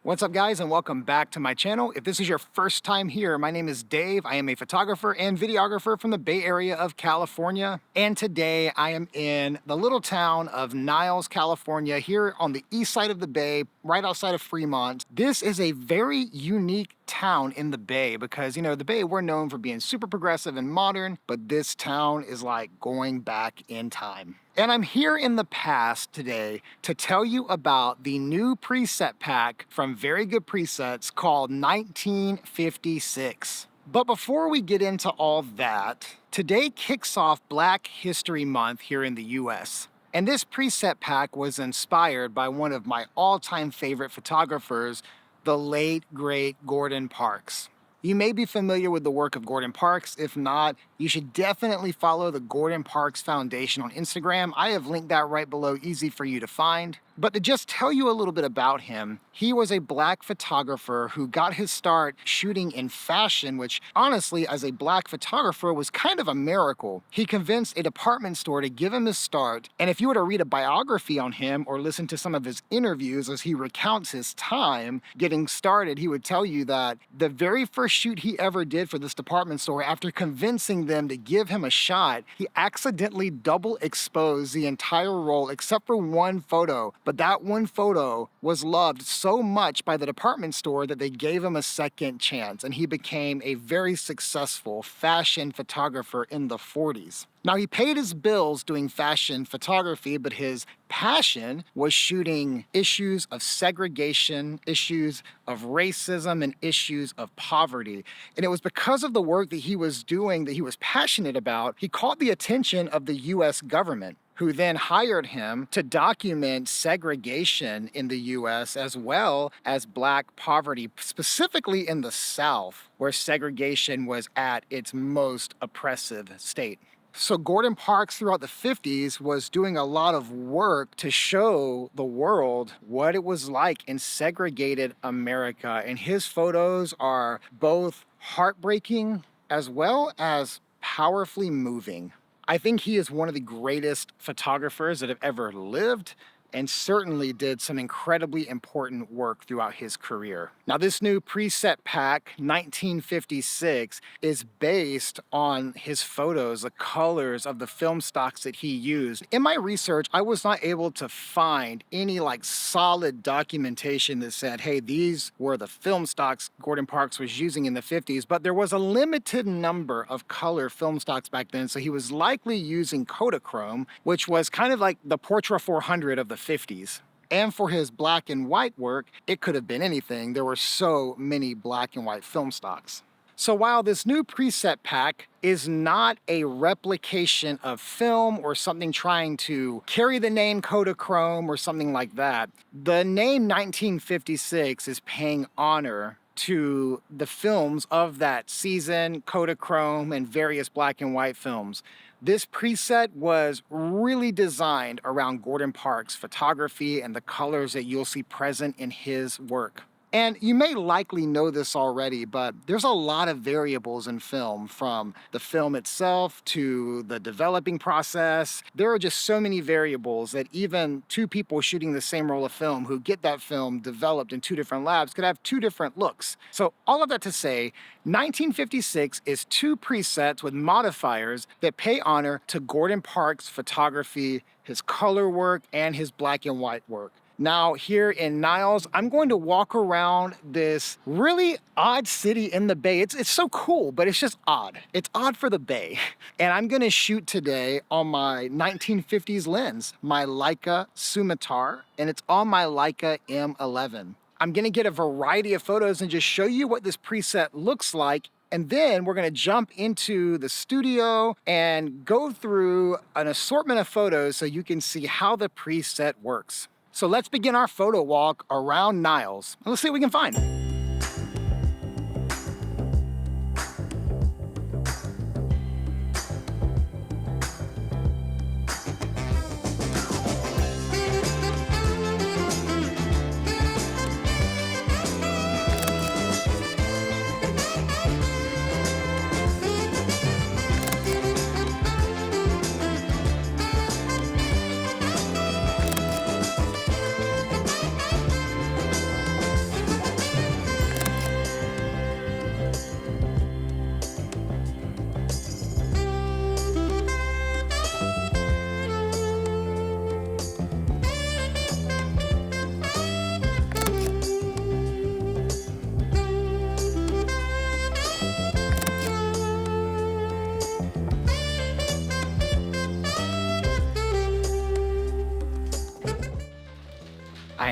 What's up, guys, and welcome back to my channel. If this is your first time here, my name is Dave. I am a photographer and videographer from the Bay Area of California. And today I am in the little town of Niles, California, here on the east side of the Bay, right outside of Fremont. This is a very unique town in the Bay because, you know, the Bay, we're known for being super progressive and modern, but this town is like going back in time. And I'm here in the past today to tell you about the new preset pack from Very Good Presets called 1956. But before we get into all that, today kicks off Black History Month here in the US. And this preset pack was inspired by one of my all-time favorite photographers, the late, great Gordon Parks. You may be familiar with the work of Gordon Parks. If not, you should definitely follow the Gordon Parks Foundation on Instagram. I have linked that right below, easy for you to find. But to just tell you a little bit about him, he was a black photographer who got his start shooting in fashion, which honestly, as a black photographer, was kind of a miracle. He convinced a department store to give him his start, and if you were to read a biography on him or listen to some of his interviews as he recounts his time getting started, he would tell you that the very first shoot he ever did for this department store, after convincing them to give him a shot, he accidentally double exposed the entire roll except for one photo. But that one photo was loved so much by the department store that they gave him a second chance, and he became a very successful fashion photographer in the 40s. Now, he paid his bills doing fashion photography, but his passion was shooting issues of segregation, issues of racism, and issues of poverty. And it was because of the work that he was doing, that he was passionate about, he caught the attention of the US government, who then hired him to document segregation in the US as well as black poverty, specifically in the South, where segregation was at its most oppressive state. So Gordon Parks throughout the 50s was doing a lot of work to show the world what it was like in segregated America. And his photos are both heartbreaking as well as powerfully moving. I think he is one of the greatest photographers that have ever lived, and certainly did some incredibly important work throughout his career. Now, this new preset pack, 1956, is based on his photos, the colors of the film stocks that he used. In my research, I was not able to find any solid documentation that said, hey, these were the film stocks Gordon Parks was using in the 50s, but there was a limited number of color film stocks back then, so he was likely using Kodachrome, which was kind of like the Portra 400 of the 50s. And for his black and white work, it could have been anything. There were so many black and white film stocks. So while this new preset pack is not a replication of film or something trying to carry the name Kodachrome or something like that, the name 1956 is paying honor to the films of that season, Kodachrome, and various black and white films. This preset was really designed around Gordon Parks' photography and the colors that you'll see present in his work. And you may likely know this already, but there's a lot of variables in film, from the film itself to the developing process. There are just so many variables that even two people shooting the same roll of film who get that film developed in two different labs could have two different looks. So all of that to say, 1956 is two presets with modifiers that pay honor to Gordon Parks' photography, his color work, and his black and white work. Now, here in Niles, I'm going to walk around this really odd city in the Bay. It's so cool, but it's just odd. It's odd for the Bay. And I'm gonna shoot today on my 1950s lens, my Leica Summitar, and it's on my Leica M11. I'm gonna get a variety of photos and just show you what this preset looks like. And then we're gonna jump into the studio and go through an assortment of photos so you can see how the preset works. So let's begin our photo walk around Niles. Let's see what we can find.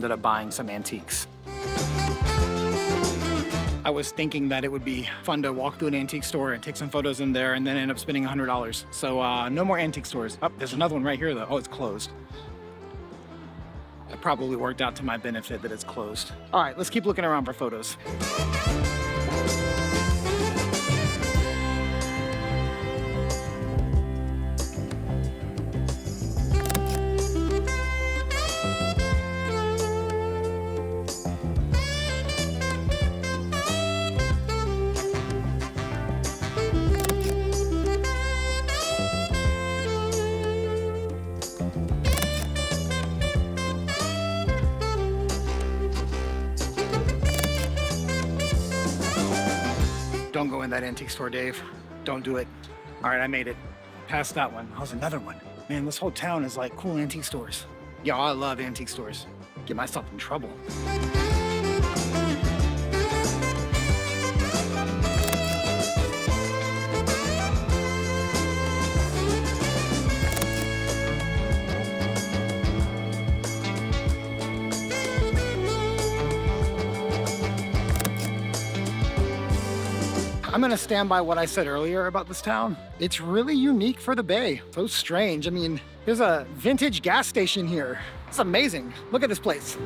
ended up buying some antiques. I was thinking that it would be fun to walk through an antique store and take some photos in there and then end up spending $100. So no more antique stores. Oh, there's another one right here though. Oh, it's closed. It probably worked out to my benefit that it's closed. All right, let's keep looking around for photos. Don't go in that antique store, Dave. Don't do it. All right, I made it. Past that one. That was another one. Man, this whole town is like cool antique stores. Yo, I love antique stores. Get myself in trouble. I'm gonna stand by what I said earlier about this town. It's really unique for the Bay. So strange. I mean, there's a vintage gas station here. It's amazing. Look at this place.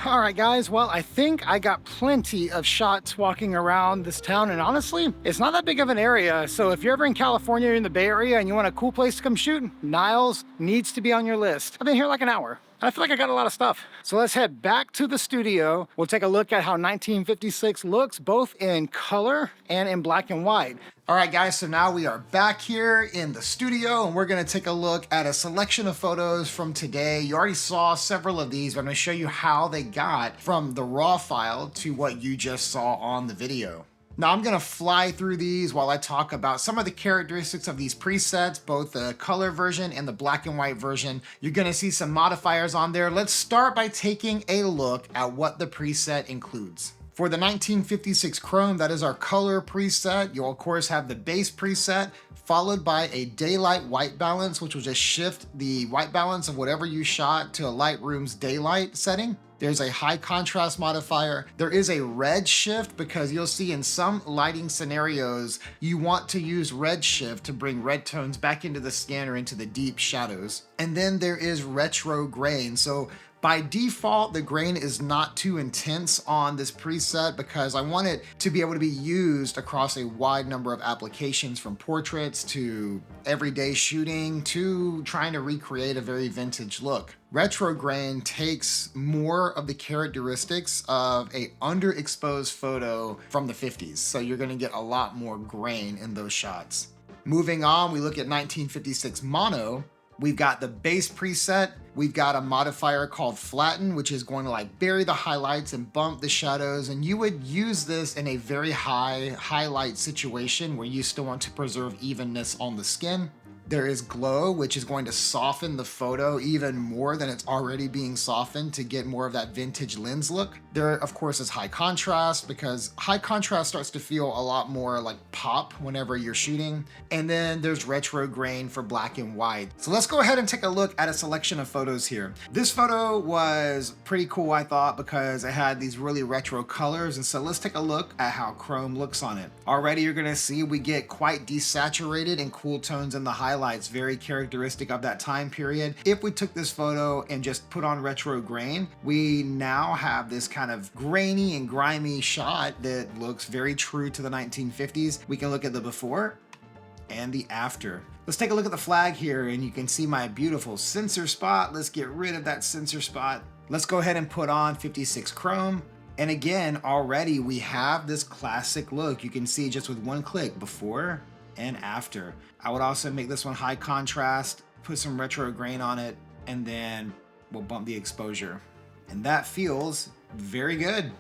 All right, guys, well, I think I got plenty of shots walking around this town, and honestly, it's not that big of an area, so if you're ever in California or in the Bay Area and you want a cool place to come shoot, Niles needs to be on your list. I've been here like an hour. I feel like I got a lot of stuff. So let's head back to the studio. We'll take a look at how 1956 looks, both in color and in black and white. All right, guys, so now we are back here in the studio and we're gonna take a look at a selection of photos from today. You already saw several of these, but I'm gonna show you how they got from the raw file to what you just saw on the video. Now I'm gonna fly through these while I talk about some of the characteristics of these presets, both the color version and the black and white version. You're gonna see some modifiers on there. Let's start by taking a look at what the preset includes. For the 1956 Chrome, that is our color preset. You'll of course have the base preset, followed by a daylight white balance, which will just shift the white balance of whatever you shot to a Lightroom's daylight setting. There's a high contrast modifier. There is a red shift because you'll see in some lighting scenarios, you want to use red shift to bring red tones back into the skin or into the deep shadows. And then there is retro grain. So by default, the grain is not too intense on this preset because I want it to be able to be used across a wide number of applications, from portraits to everyday shooting to trying to recreate a very vintage look. Retro grain takes more of the characteristics of a underexposed photo from the 50s. So you're gonna get a lot more grain in those shots. Moving on, we look at 1956 mono. We've got the base preset. We've got a modifier called flatten, which is going to like bury the highlights and bump the shadows. And you would use this in a very high highlight situation where you still want to preserve evenness on the skin. There is glow, which is going to soften the photo even more than it's already being softened to get more of that vintage lens look. There, of course, is high contrast because high contrast starts to feel a lot more like pop whenever you're shooting. And then there's retro grain for black and white. So let's go ahead and take a look at a selection of photos here. This photo was pretty cool, I thought, because it had these really retro colors. And so let's take a look at how Chrome looks on it. Already you're gonna see we get quite desaturated and cool tones in the highlights, very characteristic of that time period. If we took this photo and just put on retro grain, we now have this kind of grainy and grimy shot that looks very true to the 1950s. We can look at the before and the after. Let's take a look at the flag here and you can see my beautiful sensor spot. Let's get rid of that sensor spot. Let's go ahead and put on 56 Chrome. And again, already we have this classic look. You can see just with one click, before and after. I would also make this one high contrast, put some retro grain on it, and then we'll bump the exposure. And that feels very good.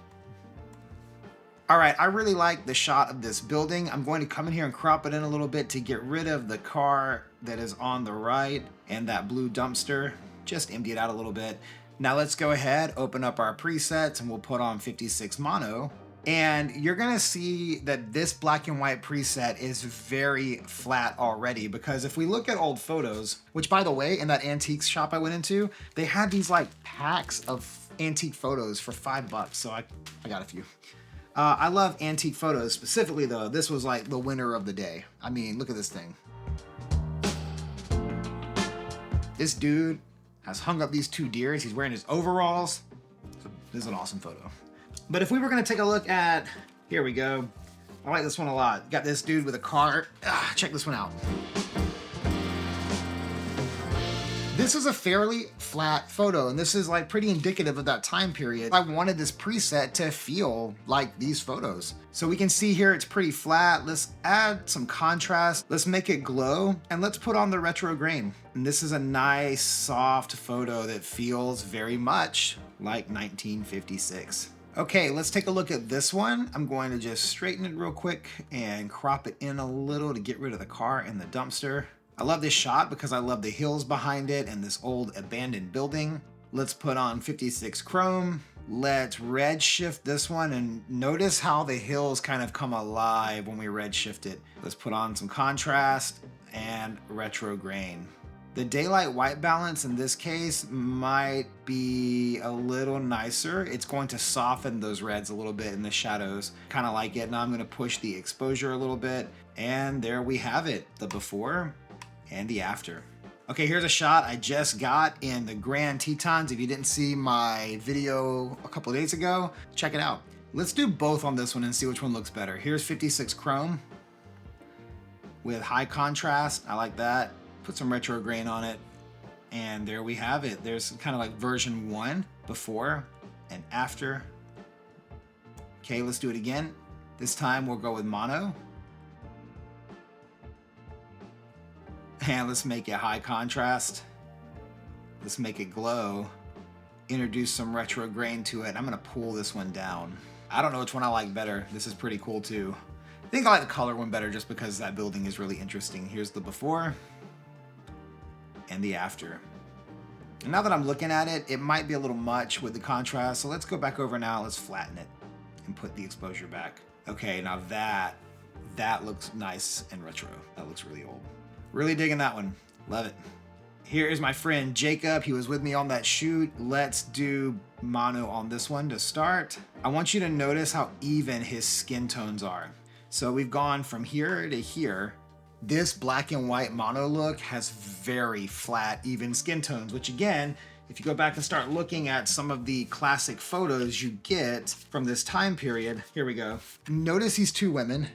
All right, I really like the shot of this building. I'm going to come in here and crop it in a little bit to get rid of the car that is on the right and that blue dumpster. Just empty it out a little bit. Now let's go ahead, open up our presets, and we'll put on 56 mono. And you're gonna see that this black and white preset is very flat already, because if we look at old photos, which by the way, in that antiques shop I went into, they had these like packs of antique photos for $5. So I got a few. I love antique photos. Specifically though, this was like the winner of the day. I mean, look at this thing. This dude has hung up these 2 deers. He's wearing his overalls. So this is an awesome photo. But if we were gonna take a look at, here we go. I like this one a lot. Got this dude with a car. Check this one out. This is a fairly flat photo, and this is like pretty indicative of that time period. I wanted this preset to feel like these photos. So we can see here it's pretty flat. Let's add some contrast. Let's make it glow, and let's put on the retro grain. And this is a nice, soft photo that feels very much like 1956. Okay, let's take a look at this one. I'm going to just straighten it real quick and crop it in a little to get rid of the car and the dumpster. I love this shot because I love the hills behind it and this old abandoned building. Let's put on 56 chrome. Let's redshift this one, and notice how the hills kind of come alive when we redshift it. Let's put on some contrast and retro grain. The daylight white balance in this case might be a little nicer. It's going to soften those reds a little bit in the shadows. Kind of like it. Now I'm going to push the exposure a little bit, and there we have it, the before and the after. Okay, here's a shot I just got in the Grand Tetons. If you didn't see my video a couple of days ago, check it out. Let's do both on this one and see which one looks better. Here's 56 chrome with high contrast. I like that. Put some retro grain on it, and there we have it. There's kind of like version 1, before and after. Okay, let's do it again. This time we'll go with mono. And let's make it high contrast. Let's make it glow. Introduce some retro grain to it. I'm gonna pull this one down. I don't know which one I like better. This is pretty cool too. I think I like the color one better just because that building is really interesting. Here's the before and the after. And now that I'm looking at it, it might be a little much with the contrast. So let's go back over now. Let's flatten it and put the exposure back. Okay, now that looks nice and retro. That looks really old. Really digging that one. Love it. Here is my friend Jacob. He was with me on that shoot. Let's do mono on this one to start. I want you to notice how even his skin tones are. So we've gone from here to here. This black and white mono look has very flat, even skin tones, which again, if you go back and start looking at some of the classic photos you get from this time period, here we go. Notice these 2 women.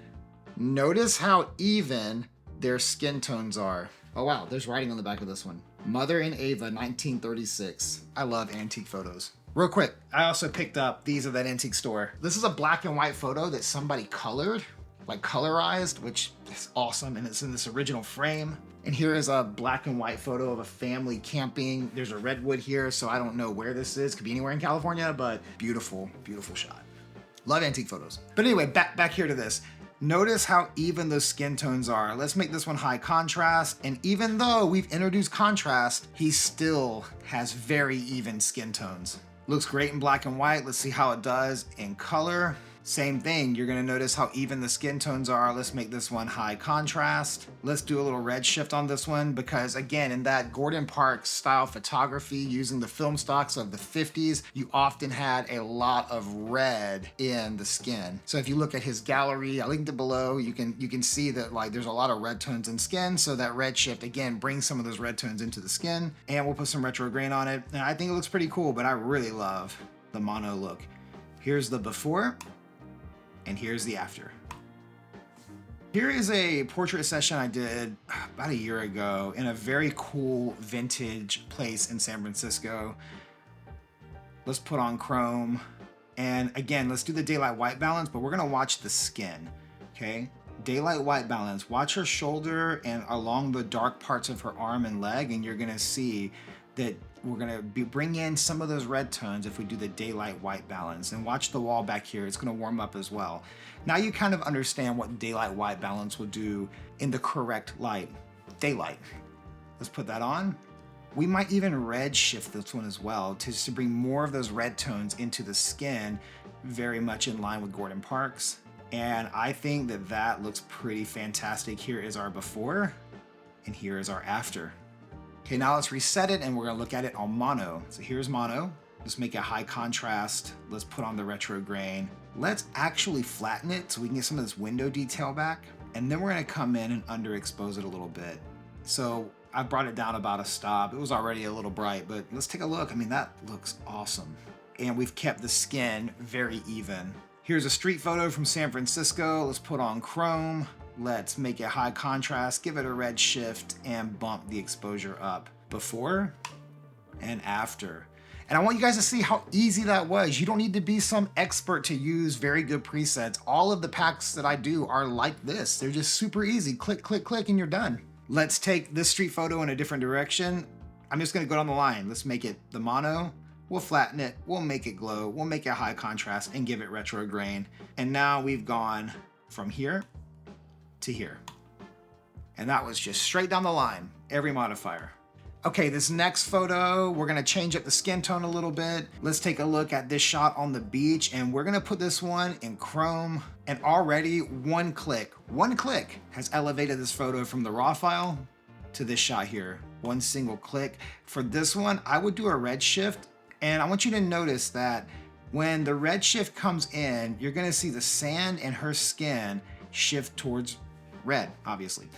Notice how even their skin tones are. Oh wow, there's writing on the back of this one. Mother and Ava, 1936. I love antique photos. Real quick, I also picked up these at that antique store. This is a black and white photo that somebody colored, like colorized, which is awesome, and it's in this original frame. And here is a black and white photo of a family camping. There's a redwood here, so I don't know where this is. Could be anywhere in California, but beautiful, beautiful shot. Love antique photos. But anyway, back here to this. Notice how even those skin tones are. Let's make this one high contrast. And even though we've introduced contrast, he still has very even skin tones. Looks great in black and white. Let's see how it does in color. Same thing, you're gonna notice how even the skin tones are. Let's make this one high contrast. Let's do a little red shift on this one because again, in that Gordon Park style photography using the film stocks of the 50s, you often had a lot of red in the skin. So if you look at his gallery, I linked it below, you can see that like there's a lot of red tones in skin. So that red shift again brings some of those red tones into the skin, and we'll put some retro grain on it. And I think it looks pretty cool, but I really love the mono look. Here's the before. And here's the after. Here is a portrait session I did about a year ago in a very cool vintage place in San Francisco. Let's put on chrome. And again, let's do the daylight white balance, but we're gonna watch the skin, okay? Daylight white balance. Watch her shoulder and along the dark parts of her arm and leg, and you're gonna see that we're gonna bring in some of those red tones if we do the daylight white balance. And watch the wall back here, it's gonna warm up as well. Now you kind of understand what daylight white balance will do in the correct light. Daylight. Let's put that on. We might even red shift this one as well to bring more of those red tones into the skin, very much in line with Gordon Parks. And I think that that looks pretty fantastic. Here is our before, and here is our after. Okay, now let's reset it and we're gonna look at it on mono. So here's mono. Let's make it high contrast. Let's put on the retro grain. Let's actually flatten it so we can get some of this window detail back. And then we're gonna come in and underexpose it a little bit. So I brought it down about a stop. It was already a little bright, but let's take a look. I mean, that looks awesome. And we've kept the skin very even. Here's a street photo from San Francisco. Let's put on chrome. Let's make it high contrast, give it a red shift, and bump the exposure up. Before and after. And I want you guys to see how easy that was. You don't need to be some expert to use very good presets. All of the packs that I do are like this. They're just super easy. Click, click, click, and you're done. Let's take this street photo in a different direction. I'm just gonna go down the line. Let's make it the mono. We'll flatten it, we'll make it glow, we'll make it high contrast and give it retro grain. And now we've gone from here to here. And that was just straight down the line, every modifier. Okay, this next photo, we're gonna change up the skin tone a little bit. Let's take a look at this shot on the beach, and we're gonna put this one in chrome. And already one click has elevated this photo from the raw file to this shot here. One single click. For this one, I would do a red shift, and I want you to notice that when the red shift comes in, you're gonna see the sand and her skin shift towards red, obviously.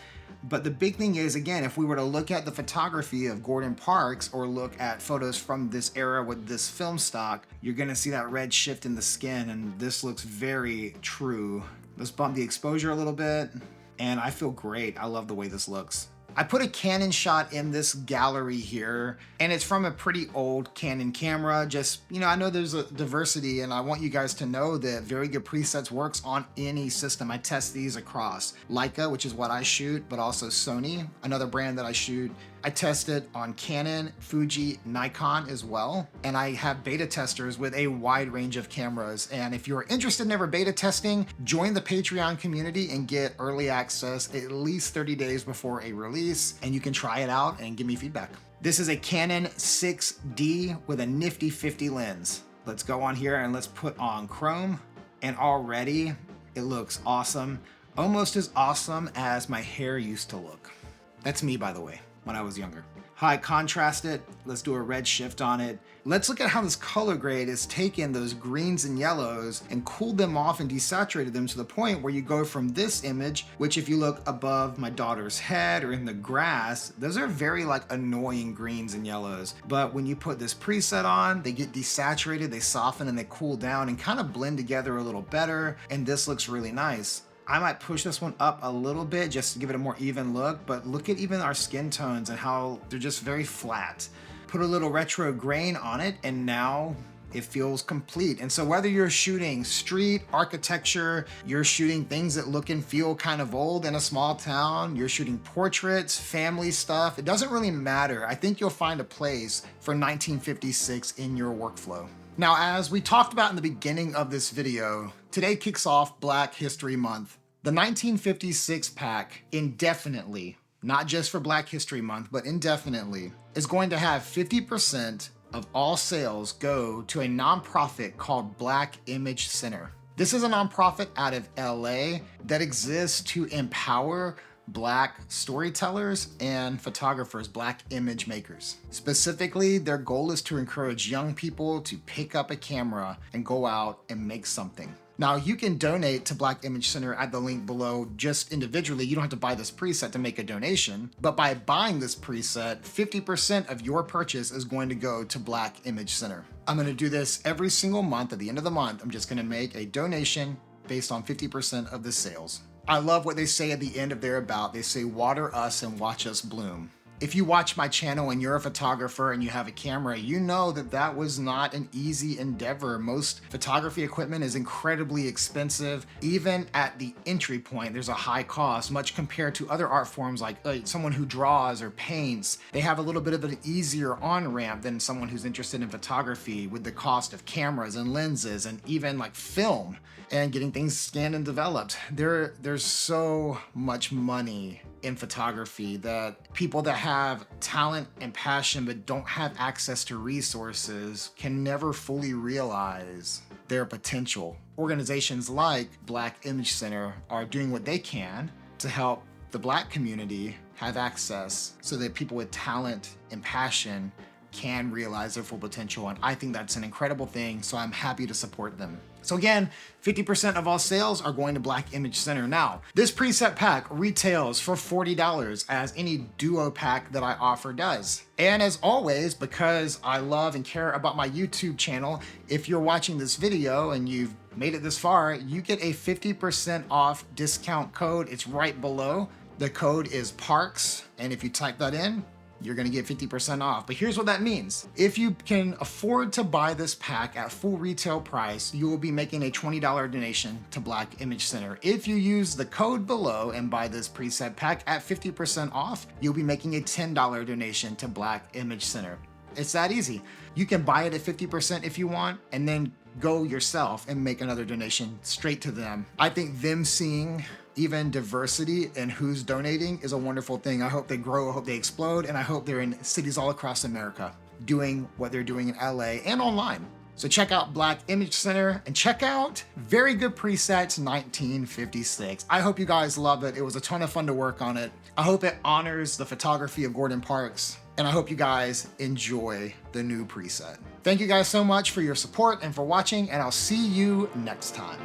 But the big thing is, again, if we were to look at the photography of Gordon Parks or look at photos from this era with this film stock, you're gonna see that red shift in the skin, and this looks very true. Let's bump the exposure a little bit, and I feel great. I love the way this looks. I put a Canon shot in this gallery here, and it's from a pretty old Canon camera. Just, you know, I know there's a diversity, and I want you guys to know that Very Good Presets works on any system. I test these across Leica, which is what I shoot, but also Sony, another brand that I shoot. I test it on Canon, Fuji, Nikon as well. And I have beta testers with a wide range of cameras. And if you're interested in ever beta testing, join the Patreon community and get early access at least 30 days before a release. And you can try it out and give me feedback. This is a Canon 6D with a nifty 50 lens. Let's go on here and let's put on chrome. And already it looks awesome. Almost as awesome as my hair used to look. That's me, by the way, when I was younger. High contrast it. Let's do a red shift on it. Let's look at how this color grade has taken those greens and yellows and cooled them off and desaturated them to the point where you go from this image, which if you look above my daughter's head or in the grass, those are very like annoying greens and yellows. But when you put this preset on, they get desaturated, they soften and they cool down and kind of blend together a little better. And this looks really nice. I might push this one up a little bit just to give it a more even look, but look at even our skin tones and how they're just very flat. Put a little retro grain on it and now it feels complete. And so whether you're shooting street architecture, you're shooting things that look and feel kind of old in a small town, you're shooting portraits, family stuff, it doesn't really matter. I think you'll find a place for 1956 in your workflow. Now, as we talked about in the beginning of this video, today kicks off Black History Month. The 1956 pack indefinitely, not just for Black History Month, but indefinitely, is going to have 50% of all sales go to a nonprofit called Black Image Center. This is a nonprofit out of LA that exists to empower Black storytellers and photographers, Black image makers. Specifically, their goal is to encourage young people to pick up a camera and go out and make something. Now, you can donate to Black Image Center at the link below just individually. You don't have to buy this preset to make a donation, but by buying this preset, 50% of your purchase is going to go to Black Image Center. I'm gonna do this every single month. At the end of the month, I'm just gonna make a donation based on 50% of the sales. I love what they say at the end of their about. They say, water us and watch us bloom. If you watch my channel and you're a photographer and you have a camera, you know that that was not an easy endeavor. Most photography equipment is incredibly expensive. Even at the entry point, there's a high cost, much compared to other art forms like someone who draws or paints. They have a little bit of an easier on-ramp than someone who's interested in photography with the cost of cameras and lenses and even like film and getting things scanned and developed. There's so much money in photography that people that have talent and passion but don't have access to resources can never fully realize their potential. Organizations like Black Image Center are doing what they can to help the Black community have access so that people with talent and passion can realize their full potential. And I think that's an incredible thing, so I'm happy to support them. So again, 50% of all sales are going to Black Image Center. Now, this preset pack retails for $40 as any duo pack that I offer does. And as always, because I love and care about my YouTube channel, if you're watching this video and you've made it this far, you get a 50% off discount code. It's right below. The code is PARKS, and if you type that in, you're gonna get 50% off. But here's what that means. If you can afford to buy this pack at full retail price, you will be making a $20 donation to Black Image Center. If you use the code below and buy this preset pack at 50% off, you'll be making a $10 donation to Black Image Center. It's that easy. You can buy it at 50% if you want, and then go yourself and make another donation straight to them. I think them seeing even diversity in who's donating is a wonderful thing. I hope they grow, I hope they explode, and I hope they're in cities all across America doing what they're doing in LA and online. So check out Black Image Center and check out Very Good Presets 1956. I hope you guys love it. It was a ton of fun to work on it. I hope it honors the photography of Gordon Parks, and I hope you guys enjoy the new preset. Thank you guys so much for your support and for watching, and I'll see you next time.